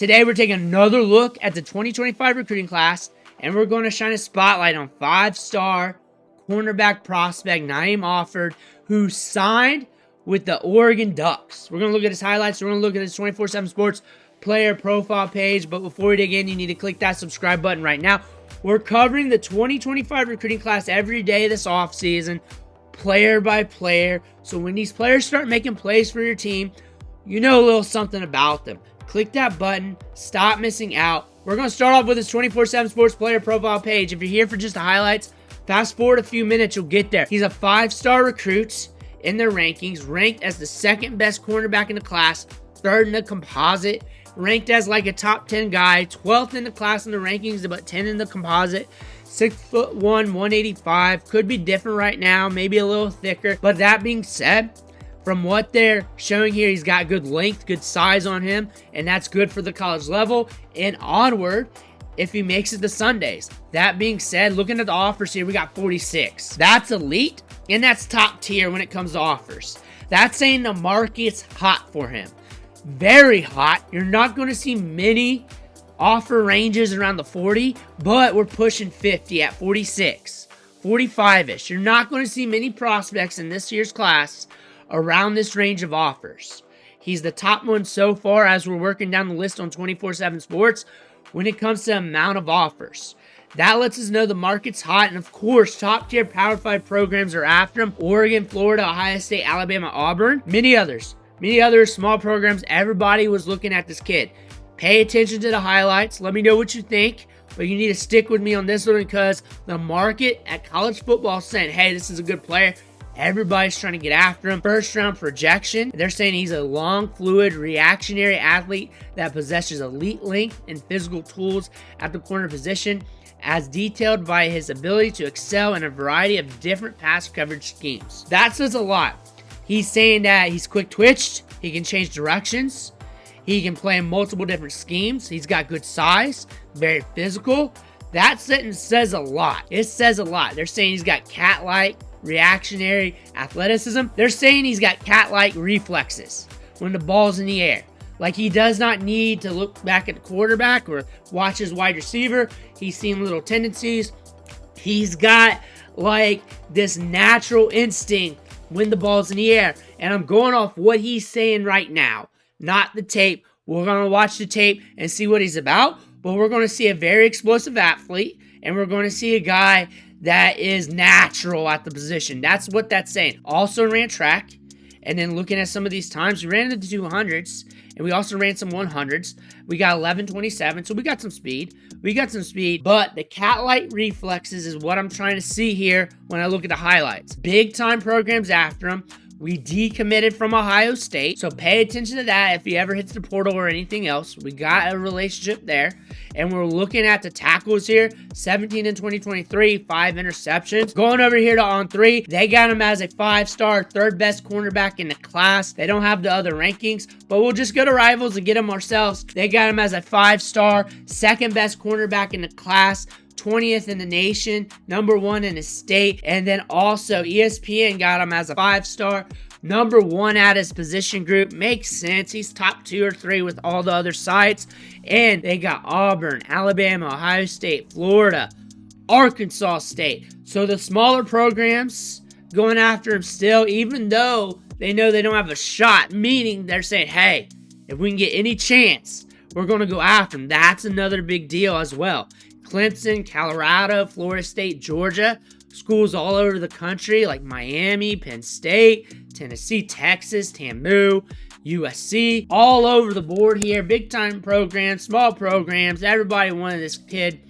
Today, we're taking another look at the 2025 recruiting class, and we're going to shine a spotlight on five-star cornerback prospect Naeem Offord, who signed with the Oregon Ducks. We're going to look at his highlights. We're going to look at his 24/7 Sports player profile page, but before we dig in, you need to click that subscribe button right now. We're covering the 2025 recruiting class every day this offseason, player by player. So when these players start making plays for your team, you know a little something about them. Click that button. Stop missing out. We're going to start off with his 24/7 Sports player profile page. If you're here for just the highlights, fast forward a few minutes, you'll get there. He's a five-star recruit in their rankings, ranked as the second best cornerback in the class, third in the composite, ranked as like a top 10 guy, 12th in the class in the rankings, but 10 in the composite. 6'1", 185. Could be different right now, maybe a little thicker. But that being said, from what they're showing here, he's got good length, good size on him, and that's good for the college level and onward if he makes it to Sundays. That being said, looking at the offers here, we got 46. That's elite, and that's top tier when it comes to offers. That's saying the market's hot for him. Very hot. You're not going to see many offer ranges around the 40, but we're pushing 50 at 46, 45-ish. You're not going to see many prospects in this year's class around this range of offers. He's the top one so far as we're working down the list on 24/7 Sports when it comes to amount of offers. That lets us know the market's hot, and of course, top-tier Power 5 programs are after him. Oregon, Florida, Ohio State, Alabama, Auburn, many others small programs. Everybody was looking at this kid. Pay attention to the highlights. Let me know what you think, but you need to stick with me on this one because the market at college football is saying, hey, this is a good player. Everybody's trying to get after him. First round projection. They're saying he's a long, fluid, reactionary athlete that possesses elite length and physical tools at the corner position, as detailed by his ability to excel in a variety of different pass coverage schemes. That says a lot. He's saying that he's quick-twitched. He can change directions. He can play in multiple different schemes. He's got good size, very physical. That sentence says a lot. It says a lot. They're saying he's got cat-like, reactionary athleticism. They're saying he's got cat-like reflexes when the ball's in the air. Like, he does not need to look back at the quarterback or watch his wide receiver. He's seen little tendencies. He's got like this natural instinct when the ball's in the air. And I'm going off what he's saying right now, not the tape. We're going to watch the tape and see what he's about, but we're going to see a very explosive athlete, and we're going to see a guy that is natural at the position. That's what that's saying. Also ran track, and then looking at some of these times, we ran into the 200s, and we also ran some 100s. We got 11:27, so we got some speed. But the cat-like reflexes is what I'm trying to see here when I look at the highlights. Big-time programs after him. We decommitted from Ohio State, so pay attention to that if he ever hits the portal or anything else. We got a relationship there, and we're looking at the tackles here, 17 in 2023, 5 interceptions. Going over here to On3, they got him as a 5-star, third best cornerback in the class. They don't have the other rankings, but we'll just go to Rivals and get him ourselves. They got him as a 5-star, second best cornerback in the class, 20th in the nation, number 1 in his state, and then also ESPN got him as a 5-star, number 1 at his position group. Makes sense. He's top 2 or 3 with all the other sites. And they got Auburn, Alabama, Ohio State, Florida, Arkansas State. So the smaller programs going after him still, even though they know they don't have a shot, meaning they're saying, hey, if we can get any chance, we're going to go after him. That's another big deal as well. Clemson, Colorado, Florida State, Georgia, schools all over the country like Miami, Penn State, Tennessee, Texas, TAMU, USC, all over the board here. Big-time programs, small programs, everybody wanted this kid.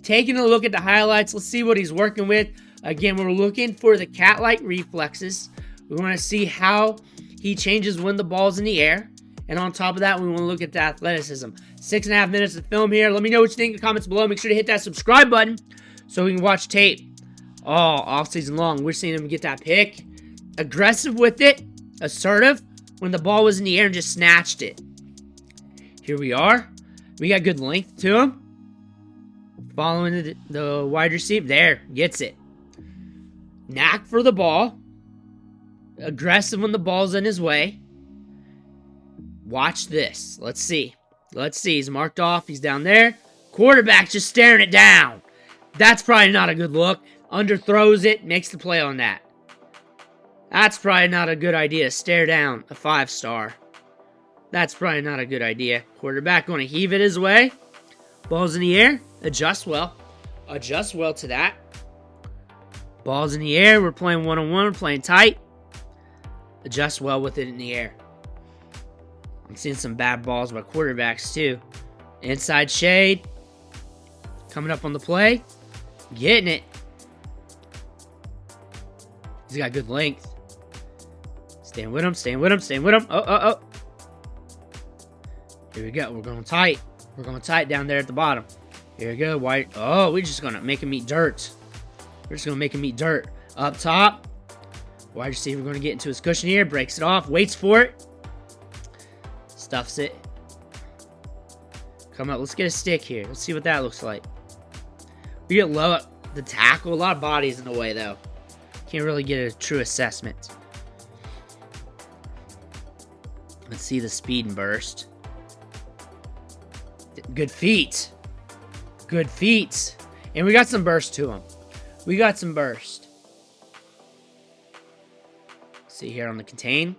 Taking a look at the highlights, let's see what he's working with. Again, we're looking for the cat-like reflexes. We want to see how he changes when the ball's in the air. And on top of that, we want to look at the athleticism. 6.5 minutes of film here. Let me know what you think in the comments below. Make sure to hit that subscribe button so we can watch tape all season long. We're seeing him get that pick. Aggressive with it. Assertive when the ball was in the air and just snatched it. Here we are. We got good length to him. Following the wide receiver. There. Gets it. Knack for the ball. Aggressive when the ball's in his way. Watch this. Let's see. Let's see. He's marked off. He's down there. Quarterback just staring it down. That's probably not a good look. Underthrows it. Makes the play on that. That's probably not a good idea. Stare down a 5-star. That's probably not a good idea. Quarterback going to heave it his way. Ball's in the air. Adjust well. Adjust well to that. Ball's in the air. We're playing one-on-one. We're playing tight. Adjust well with it in the air. I'm seeing some bad balls by quarterbacks too. Inside shade. Coming up on the play. Getting it. He's got good length. Staying with him. Staying with him. Staying with him. Oh. Here we go. We're going tight. We're going tight down there at the bottom. Here we go. White. Oh, we're just going to make him eat dirt. We're just going to make him eat dirt. Up top. Wide receiver going to get into his cushion here. Breaks it off. Waits for it. Stuffs it. Come up. Let's get a stick here. Let's see what that looks like. We get low at the tackle. A lot of bodies in the way, though. Can't really get a true assessment. Let's see the speed and burst. Good feet. Good feet. And we got some burst to him. We got some burst. See here on the contain.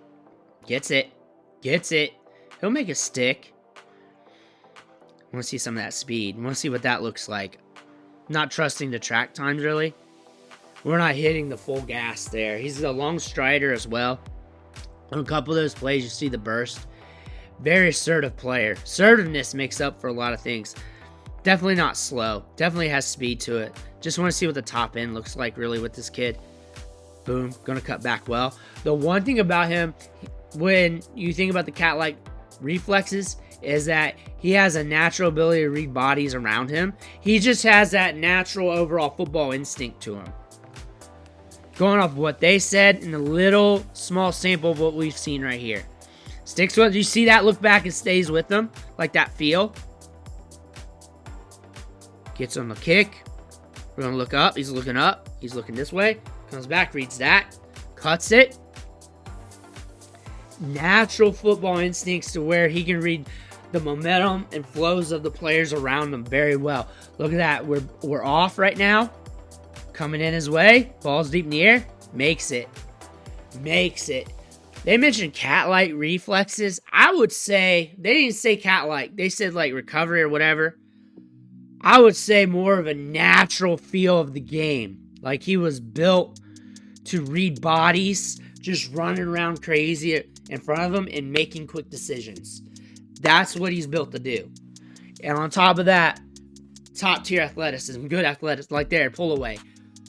Gets it. Gets it. He'll make a stick. I want to see some of that speed. I want to see what that looks like. Not trusting the track times, really. We're not hitting the full gas there. He's a long strider as well. On a couple of those plays, you see the burst. Very assertive player. Assertiveness makes up for a lot of things. Definitely not slow. Definitely has speed to it. Just want to see what the top end looks like really with this kid. Boom. Going to cut back well. The one thing about him, when you think about the cat-like reflexes, is that he has a natural ability to read bodies around him. He just has that natural overall football instinct to him. Going off what they said in a little small sample of what we've seen right here. Sticks with, you see that look back and stays with them, like that feel. Gets on the kick. We're going to look up. He's looking up. He's looking this way. Comes back, reads that. Cuts it. Natural football instincts to where he can read the momentum and flows of the players around him very well. Look at that. We're off right now. Coming in his way. Ball's deep in the air. Makes it. Makes it. They mentioned cat-like reflexes. I would say, they didn't say cat-like. They said like recovery or whatever. I would say more of a natural feel of the game. Like he was built to read bodies, just running around crazy in front of him and making quick decisions. That's what he's built to do. And on top of that, top-tier athleticism, good athleticism, like there, pull away.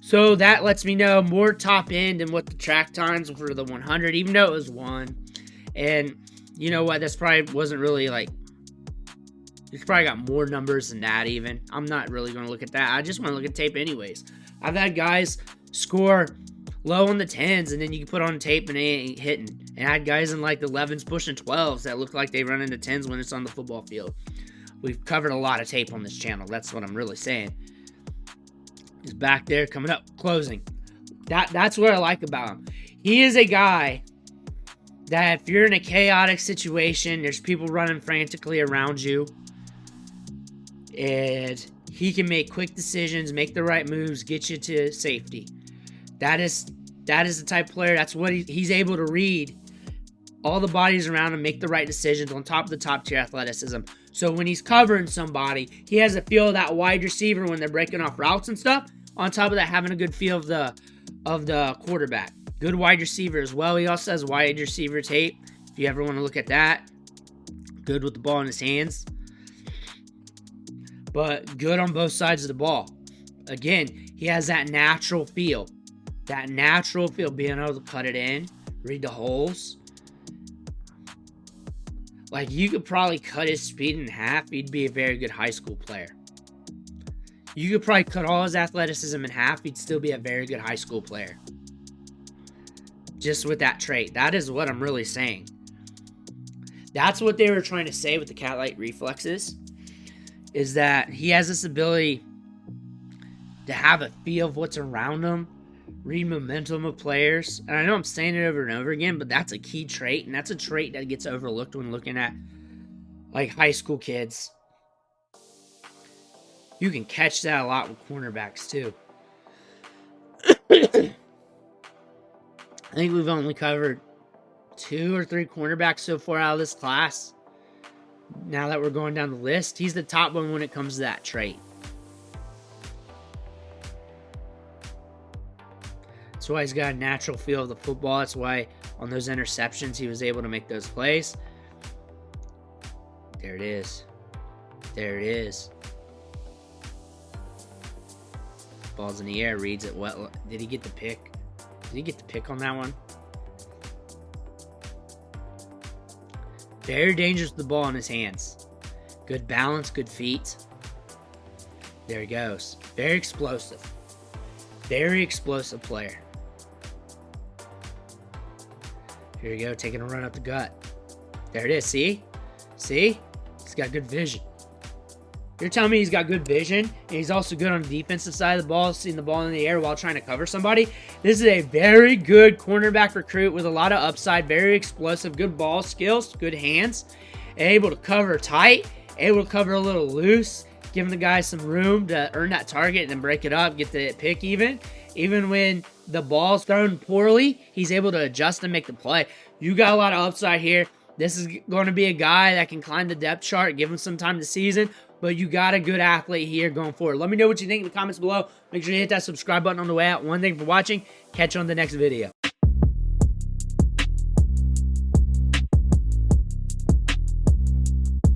So that lets me know more top end than what the track times for the 100, even though it was 1. And you know what? That's probably wasn't really like, he's probably got more numbers than that even. I'm not really going to look at that. I just want to look at tape anyways. I've had guys score low on the 10s and then you can put on tape and they ain't hitting. And I had guys in like the 11s pushing 12s that look like they run into 10s when it's on the football field. We've covered a lot of tape on this channel. That's what I'm really saying. He's back there, coming up, closing. That's what I like about him. He is a guy that if you're in a chaotic situation, there's people running frantically around you, and he can make quick decisions, make the right moves, get you to safety. That is the type of player, that's what he's able to read all the bodies around him, make the right decisions on top of the top-tier athleticism. So when he's covering somebody, he has a feel of that wide receiver when they're breaking off routes and stuff. On top of that, having a good feel of the quarterback. Good wide receiver as well. He also has wide receiver tape, if you ever want to look at that. Good with the ball in his hands. But good on both sides of the ball. Again, he has that natural feel. That natural feel, being able to cut it in, read the holes. Like, you could probably cut his speed in half. He'd be a very good high school player. You could probably cut all his athleticism in half. He'd still be a very good high school player. Just with that trait. That is what I'm really saying. That's what they were trying to say with the cat-like reflexes. Is that he has this ability to have a feel of what's around him. Read momentum of players. And I know I'm saying it over and over again, but that's a key trait. And that's a trait that gets overlooked when looking at like high school kids. You can catch that a lot with cornerbacks too. I think we've only covered 2 or 3 cornerbacks so far out of this class. Now that we're going down the list, he's the top one when it comes to that trait. That's why he's got a natural feel of the football. That's why on those interceptions he was able to make those plays. There it is. There it is. Ball's in the air, reads it well. Did he get the pick? Did he get the pick on that one? Very dangerous with the ball in his hands. Good balance, good feet. There he goes. Very explosive. Very explosive player. Here you go, taking a run up the gut. There it is, see? See? He's got good vision. You're telling me he's got good vision, and he's also good on the defensive side of the ball, seeing the ball in the air while trying to cover somebody? This is a very good cornerback recruit with a lot of upside, very explosive, good ball skills, good hands, able to cover tight, able to cover a little loose, giving the guy some room to earn that target and then break it up, get the pick even. Even when the ball's thrown poorly, he's able to adjust and make the play. You got a lot of upside here. This is going to be a guy that can climb the depth chart, give him some time this season, but you got a good athlete here going forward. Let me know what you think in the comments below. Make sure you hit that subscribe button on the way out. One thing for watching. Catch you on the next video.